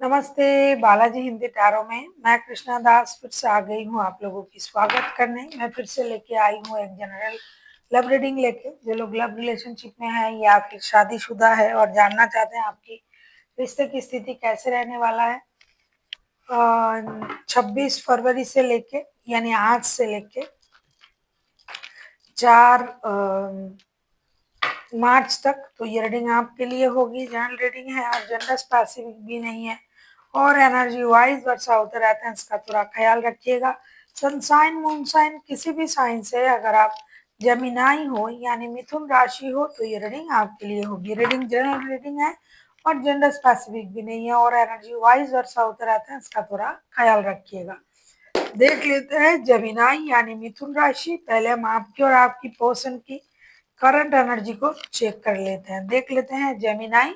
नमस्ते बालाजी हिंदी टैरो में मैं कृष्णा दास फिर से आ गई हूँ आप लोगों की स्वागत करने। मैं फिर से लेके आई हूँ एक जनरल लव रीडिंग लेके। जो लोग लव रिलेशनशिप में है या फिर शादीशुदा है और जानना चाहते हैं आपकी रिश्ते की स्थिति कैसे रहने वाला है 26 फरवरी से लेके यानी आज से लेके 4 मार्च तक, तो ये रीडिंग आपके लिए होगी। जनरल रीडिंग है और जेंडर स्पेसिफिक भी नहीं है और एनर्जी वाइज वर्षा होते रहते हैं, इसका थोड़ा ख्याल रखिएगा। सनसाइन मून साइन किसी भी साइन से अगर आप जमिनाई हो यानी मिथुन राशि हो तो ये रीडिंग आपके लिए होगी। रीडिंग जनरल रीडिंग है और जेंडर स्पेसिफिक भी नहीं है और एनर्जी वाइज वर्षा होते रहते हैं, इसका थोड़ा ख्याल रखिएगा। देख लेते हैं जमिनाई यानी मिथुन राशि। पहले हम आपकी और आपकी पर्सन की करंट एनर्जी को चेक कर लेते हैं। देख लेते हैं जेमिनाई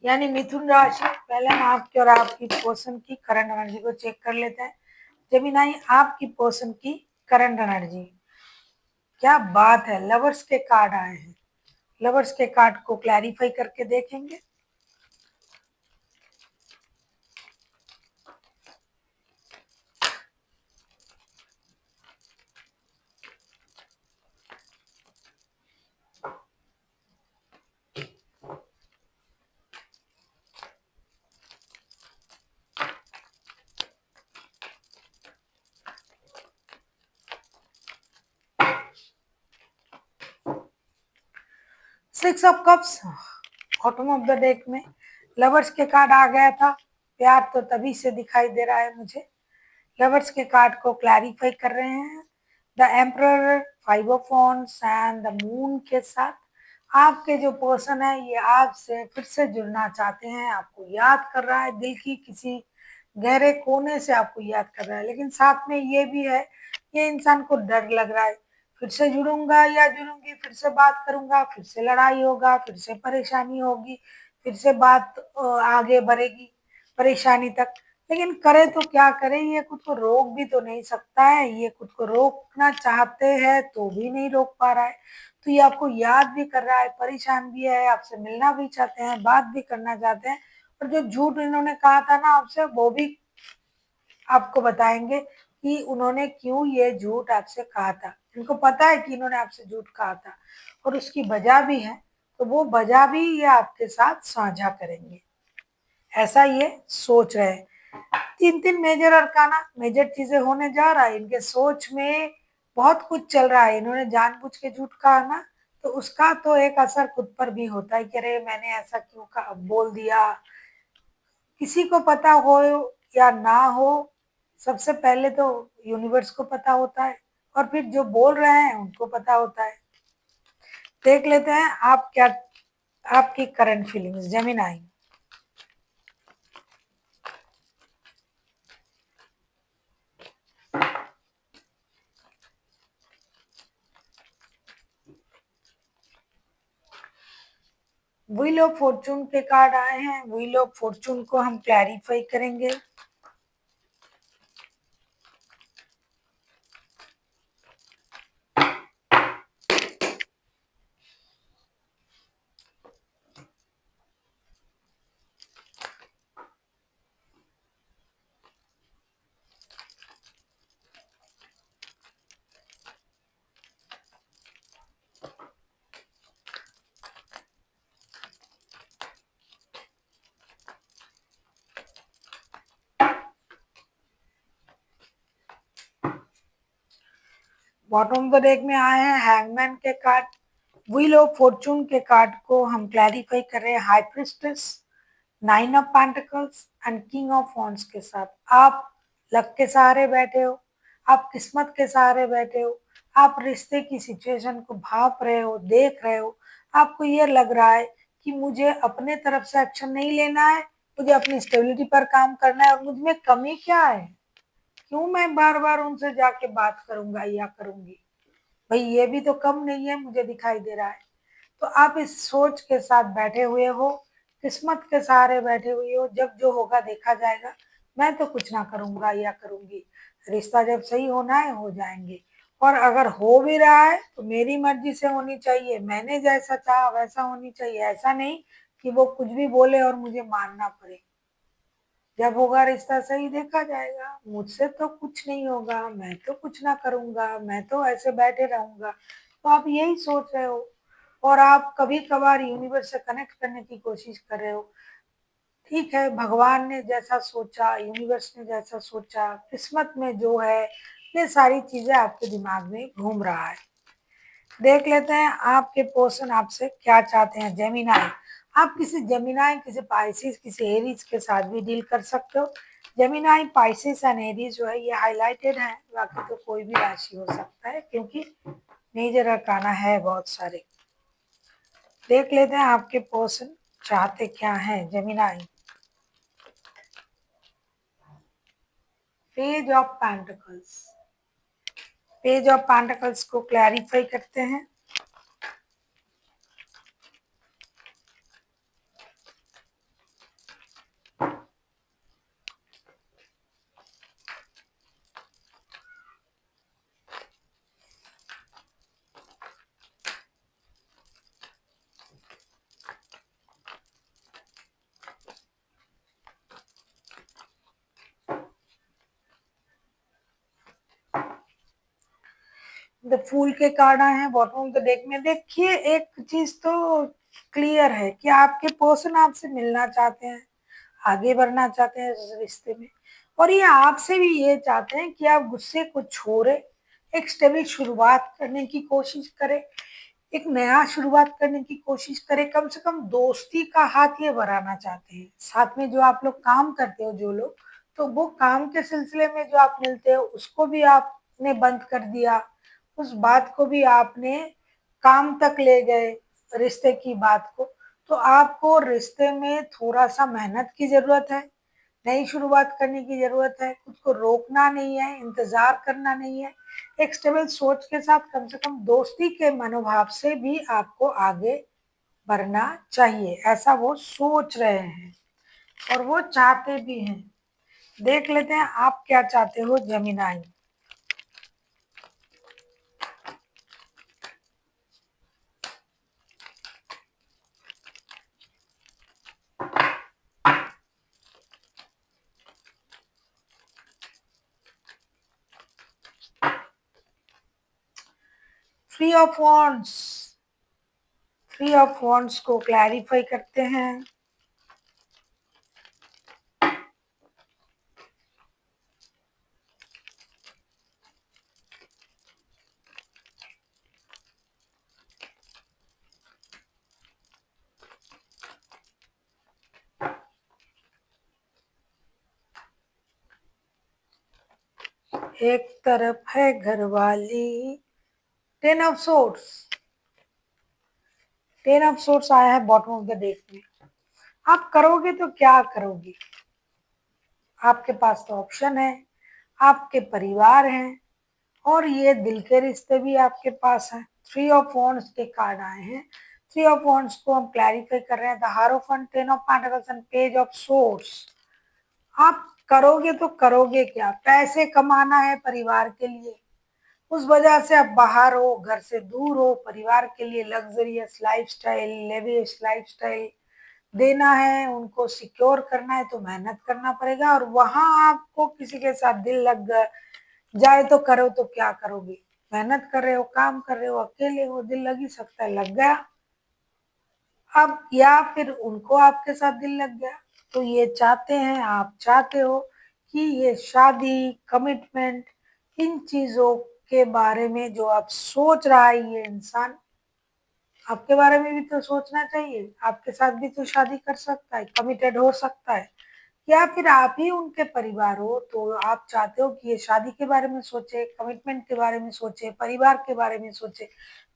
यानी मिथुन राशि। पहले हम आपके और आपकी पर्सन की करंट एनर्जी को चेक कर लेते हैं। जेमिनाई आपकी पर्सन की करंट एनर्जी, क्या बात है, लवर्स के कार्ड आए हैं। लवर्स के कार्ड को क्लैरिफाई करके देखेंगे। 6 of cups bottom of the deck में लवर्स के कार्ड आ गया था। प्यार तो तभी से दिखाई दे रहा है मुझे। लवर्स के कार्ड को क्लैरिफाई कर रहे हैं। The emperor, 5 of wands and the moon के साथ आपके जो पर्सन है ये आपसे फिर से जुड़ना चाहते हैं, आपको याद कर रहा है, दिल की किसी गहरे कोने से आपको याद कर रहा है। लेकिन साथ में ये भी है, ये इंसान को डर लग रहा है, फिर से जुड़ूंगा या जुड़ूंगी, फिर से बात करूंगा, फिर से लड़ाई होगा, फिर से परेशानी होगी, फिर से बात आगे बढ़ेगी परेशानी तक। लेकिन करे तो क्या करे, ये खुद को रोक भी तो नहीं सकता है। ये खुद को रोकना चाहते हैं तो भी नहीं रोक पा रहा है। तो ये आपको याद भी कर रहा है, परेशान भी है, आपसे मिलना भी चाहते हैं, बात भी करना चाहते हैं। और जो झूठ इन्होंने कहा था ना आपसे, वो भी आपको बताएंगे कि उन्होंने क्यों ये झूठ आपसे कहा था। इनको पता है कि इन्होंने आपसे झूठ कहा था और उसकी वजह भी है, तो वो वजह भी ये आपके साथ साझा करेंगे, ऐसा ये सोच रहे हैं। 3 मेजर अरकाना, मेजर चीजें होने जा रहा है। इनके सोच में बहुत कुछ चल रहा है। इन्होंने जानबूझ के झूठ कहा ना, तो उसका तो एक असर खुद पर भी होता है कि अरे मैंने ऐसा क्यों कहा, बोल दिया। किसी को पता हो या ना हो, सबसे पहले तो यूनिवर्स को पता होता है और फिर जो बोल रहे हैं उनको पता होता है। देख लेते हैं आप क्या, आपकी current feelings Gemini. Wheel of Fortune के कार्ड आए हैं। व्हील ऑफ फॉर्चून को हम क्लैरिफाई करेंगे। बॉटम ऑफ द डेक में आए हैं हैंगमैन के कार्ड। व्हील ऑफ फॉर्चून के कार्ड को हम क्लैरिफाई कर रहे हैं high priestess, 9 of pentacles and king of wands के साथ। आप लक के सहारे बैठे हो, आप किस्मत के सहारे बैठे हो, आप रिश्ते की सिचुएशन को भाप रहे हो, देख रहे हो। आपको ये लग रहा है कि मुझे अपने तरफ से एक्शन नहीं लेना है, मुझे अपनी स्टेबिलिटी पर काम करना है और मुझ में कमी क्या है, क्यों मैं बार बार उनसे जाके बात करूंगा या करूंगी, भाई ये भी तो कम नहीं है, मुझे दिखाई दे रहा है। तो आप इस सोच के साथ बैठे हुए हो, किस्मत के सहारे बैठे हुए हो, जब जो होगा देखा जाएगा, मैं तो कुछ ना करूंगा या करूंगी, रिश्ता जब सही होना है हो जाएंगे। और अगर हो भी रहा है तो मेरी मर्जी से होनी चाहिए, मैंने जैसा चाहा वैसा होनी चाहिए। ऐसा नहीं कि वो कुछ भी बोले और मुझे मानना पड़े। जब होगा रिश्ता सही देखा जाएगा, मुझसे तो कुछ नहीं होगा, मैं तो कुछ ना करूंगा, मैं तो ऐसे बैठे रहूंगा। तो आप यही सोच रहे हो और आप कभी कभार यूनिवर्स से कनेक्ट करने की कोशिश कर रहे हो। ठीक है, भगवान ने जैसा सोचा, यूनिवर्स ने जैसा सोचा, किस्मत में जो है, ये सारी चीजें आपके दिमाग में घूम रहा है। देख लेते हैं आपके पर्सन आपसे क्या चाहते हैं। जेमिनाई, आप किसी जेमिनाई, किसी पाइसिस, किसी एरीज के साथ भी डील कर सकते हो। जेमिनाई, पाइसिस एंड एरीज जो है ये हाईलाइटेड है, बाकी तो कोई भी राशि हो सकता है क्योंकि मेजर अरकाना है बहुत सारे। देख लेते हैं आपके पर्सन चाहते क्या है। Gemini, page of pentacles, page of pentacles को क्लैरिफाई करते हैं। द फूल के कार्ड आए हैं बॉटम ऑफ द डेक में। देखिए, एक चीज तो क्लियर है कि आपके पर्सन आपसे मिलना चाहते हैं, आगे बढ़ना चाहते हैं इस रिश्ते में, और ये आपसे भी ये चाहते हैं कि आप गुस्से को छोड़े, एक स्टेबल शुरुआत करने की कोशिश करें, एक नया शुरुआत करने की कोशिश करें, कम से कम दोस्ती का हाथ ये बढ़ाना चाहते हैं। साथ में जो आप लोग काम करते हो, जो लोग, तो वो काम के सिलसिले में जो आप मिलते हो उसको भी आपने बंद कर दिया, उस बात को भी आपने काम तक ले गए, रिश्ते की बात को। तो आपको रिश्ते में थोड़ा सा मेहनत की जरूरत है, नई शुरुआत करने की जरूरत है, खुद को रोकना नहीं है, इंतजार करना नहीं है, एक स्टेबल सोच के साथ कम से कम दोस्ती के मनोभाव से भी आपको आगे बढ़ना चाहिए, ऐसा वो सोच रहे हैं और वो चाहते भी हैं। देख लेते हैं आप क्या चाहते हो Gemini. Three of wands, three of wands को क्लैरिफाई करते हैं। एक तरफ है घरवाली, ten of swords, ten of swords आया है बॉटम ऑफ द डेक में। आप करोगे तो क्या करोगे? आपके पास तो ऑप्शन है, आपके परिवार हैं और ये दिल के रिश्ते भी आपके पास हैं। थ्री ऑफ वॉन्ड्स के कार्ड आए हैं। थ्री ऑफ वॉन्ड्स को हम क्लैरिफाई कर रहे हैं, the हारोफेंट, ten of pentacles and page of swords. आप करोगे तो करोगे क्या? पैसे कमाना है परिवार के लिए, उस वजह से आप बाहर हो, घर से दूर हो, परिवार के लिए लग्जरियस लाइफस्टाइल, लेविश लाइफस्टाइल देना है, उनको सिक्योर करना है, तो मेहनत करना पड़ेगा। और वहां आपको किसी के साथ दिल लग जाए तो करो, तो क्या करोगे? मेहनत कर रहे हो, काम कर रहे हो, अकेले हो, दिल लग ही सकता है, लग गया। अब या फिर उनको आपके साथ दिल लग गया, तो ये चाहते हैं, आप चाहते हो कि ये शादी, कमिटमेंट, इन चीजों के बारे में जो आप सोच रहा है ये इंसान, आपके बारे में भी तो सोचना चाहिए, आपके साथ भी तो शादी कर सकता है, कमिटेड हो सकता है। या फिर आप ही उनके परिवार हो, तो आप चाहते हो कि ये शादी के बारे में सोचे, कमिटमेंट के बारे में सोचे, परिवार के बारे में सोचे,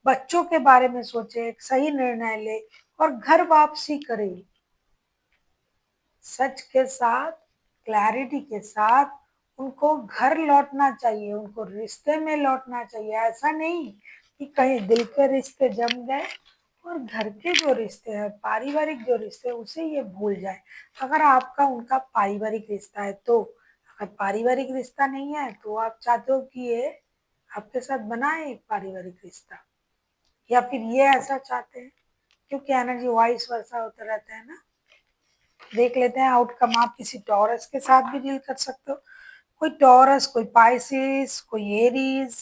बच्चों के बारे में सोचे, एक सही निर्णय ले और घर वापसी करे, सच के साथ, क्लैरिटी के साथ। उनको घर लौटना चाहिए, उनको रिश्ते में लौटना चाहिए। ऐसा नहीं कि कहीं दिल के रिश्ते जम गए और घर के जो रिश्ते हैं, पारिवारिक जो रिश्ते हैं, उसे ये भूल जाए। अगर आपका उनका पारिवारिक रिश्ता है तो, अगर पारिवारिक रिश्ता नहीं है तो आप चाहते हो कि ये आपके साथ बनाए एक पारिवारिक रिश्ता, या फिर ये ऐसा चाहते हैं क्योंकि एनर्जी वाइस वर्सा होता रहता है ना। देख लेते हैं आउटकम। आप किसी टॉरस के साथ भी डील कर सकते हो, कोई टॉरस, कोई पाइसिस, कोई एरीज।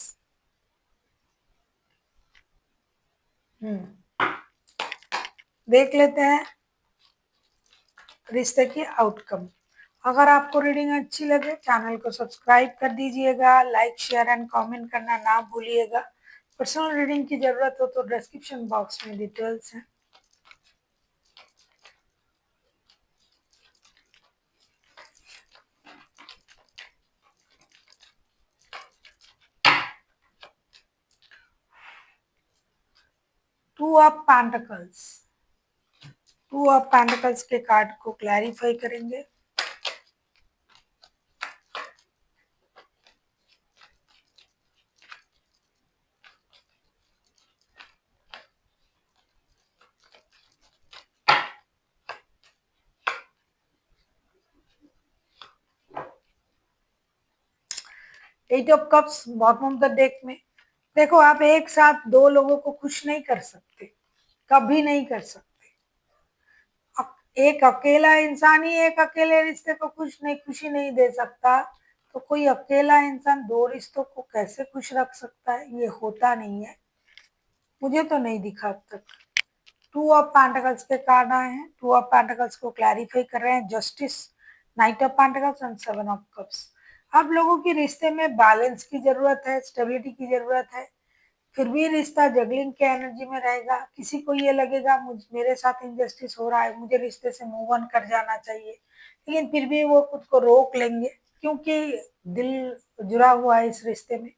देख लेते हैं रिश्ते की आउटकम। अगर आपको रीडिंग अच्छी लगे चैनल को सब्सक्राइब कर दीजिएगा, लाइक शेयर एंड कमेंट करना ना भूलिएगा। पर्सनल रीडिंग की जरूरत हो तो डिस्क्रिप्शन बॉक्स में डिटेल्स हैं। Two of pentacles, two of pentacles के कार्ड को क्लैरिफाई करेंगे। Eight of cups bottom of the deck में। देखो आप एक साथ दो लोगों को खुश नहीं कर सकते, कभी नहीं कर सकते। एक अकेला इंसान ही एक अकेले रिश्ते को खुशी नहीं दे सकता, तो कोई अकेला इंसान दो रिश्तों को कैसे खुश रख सकता है? ये होता नहीं है, मुझे तो नहीं दिखा अब तक। टू ऑफ पेंटिकल्स के कार्ड आए हैं। टू ऑफ पेंटिकल्स को क्लैरिफाई कर रहे हैं justice, night of pentacles and seven of cups. आप लोगों की रिश्ते में बैलेंस की जरूरत है, स्टेबिलिटी की जरूरत है। फिर भी रिश्ता जगलिंग के एनर्जी में रहेगा। किसी को ये लगेगा मुझ मेरे साथ इनजस्टिस हो रहा है, मुझे रिश्ते से मूव ऑन कर जाना चाहिए, लेकिन फिर भी वो खुद को रोक लेंगे क्योंकि दिल जुड़ा हुआ है इस रिश्ते में।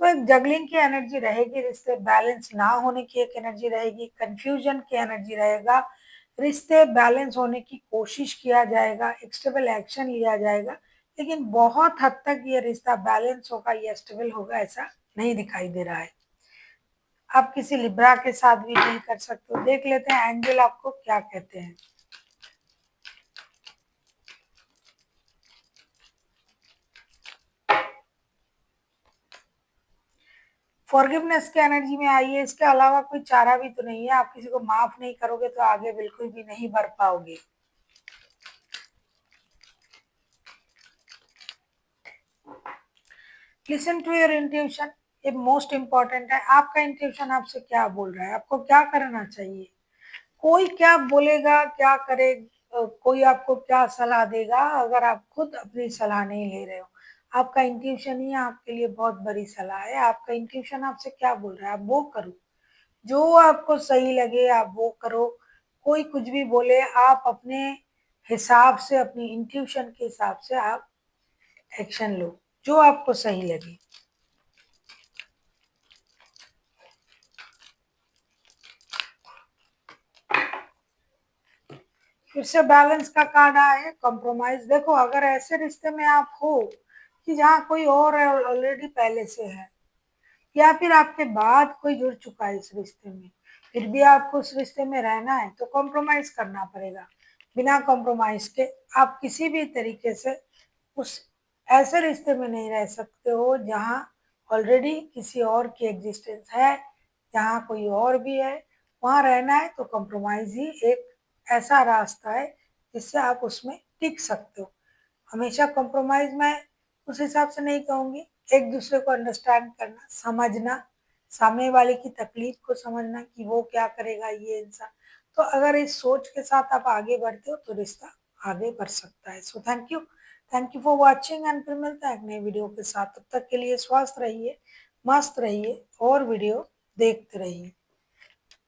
तो एक जगलिंग की एनर्जी रहेगी, रिश्ते बैलेंस ना होने की एक एनर्जी रहेगी, कंफ्यूजन की एनर्जी रहेगा। रिश्ते बैलेंस होने की कोशिश किया जाएगा, एक स्टेबल एक्शन लिया जाएगा, लेकिन बहुत हद तक ये रिश्ता बैलेंस होगा या स्टेबल होगा ऐसा नहीं दिखाई दे रहा है। आप किसी लिब्रा के साथ भी डील कर सकते हो। देख लेते हैं एंजल आपको क्या कहते हैं। फॉरगिवनेस के एनर्जी में आइए। इसके अलावा कोई चारा भी तो नहीं है। आप किसी को माफ नहीं करोगे तो आगे बिल्कुल भी नहीं बढ़ पाओगे। लिसन टू योर इंट्यूशन, ये मोस्ट इंपॉर्टेंट है। आपका इंट्यूशन आपसे क्या बोल रहा है, आपको क्या करना चाहिए। कोई क्या बोलेगा, क्या करे, कोई आपको क्या सलाह देगा अगर आप खुद अपनी सलाह नहीं ले रहे हो। आपका इंट्यूशन ही आपके लिए बहुत बड़ी सलाह है। आपका इंट्यूशन आपसे क्या बोल रहा है आप वो करो, जो आपको सही लगे आप वो करो। कोई कुछ भी बोले आप अपने हिसाब से, अपनी इंट्यूशन के हिसाब से आप एक्शन लो, जो आपको सही लगे। फिर से बैलेंस का कार्ड आया है, कॉम्प्रोमाइज। देखो अगर ऐसे रिश्ते में आप हो कि जहाँ कोई और ऑलरेडी पहले से है, या फिर आपके बाद कोई जुड़ चुका है इस रिश्ते में, फिर भी आपको उस रिश्ते में रहना है तो कॉम्प्रोमाइज करना पड़ेगा। बिना कॉम्प्रोमाइज के आप किसी भी तरीके से उस ऐसे रिश्ते में नहीं रह सकते हो जहाँ ऑलरेडी किसी और की एग्जिस्टेंस है, जहाँ कोई और भी है। वहाँ रहना है तो कॉम्प्रोमाइज ही एक ऐसा रास्ता है जिससे आप उसमें टिक सकते हो। हमेशा कॉम्प्रोमाइज मैं उस हिसाब से नहीं कहूंगी। एक दूसरे को अंडरस्टैंड करना, समझना, सामने वाले की तकलीफ को समझना कि वो क्या करेगा ये इंसान। तो अगर इस सोच के साथ आप आगे बढ़ते हो तो रिश्ता आगे बढ़ सकता है। So thank you for watching and फिर मिलते हैं एक नए वीडियो के साथ। तब तक के लिए स्वस्थ रहिए, मस्त रहिए और वीडियो देखते रहिए।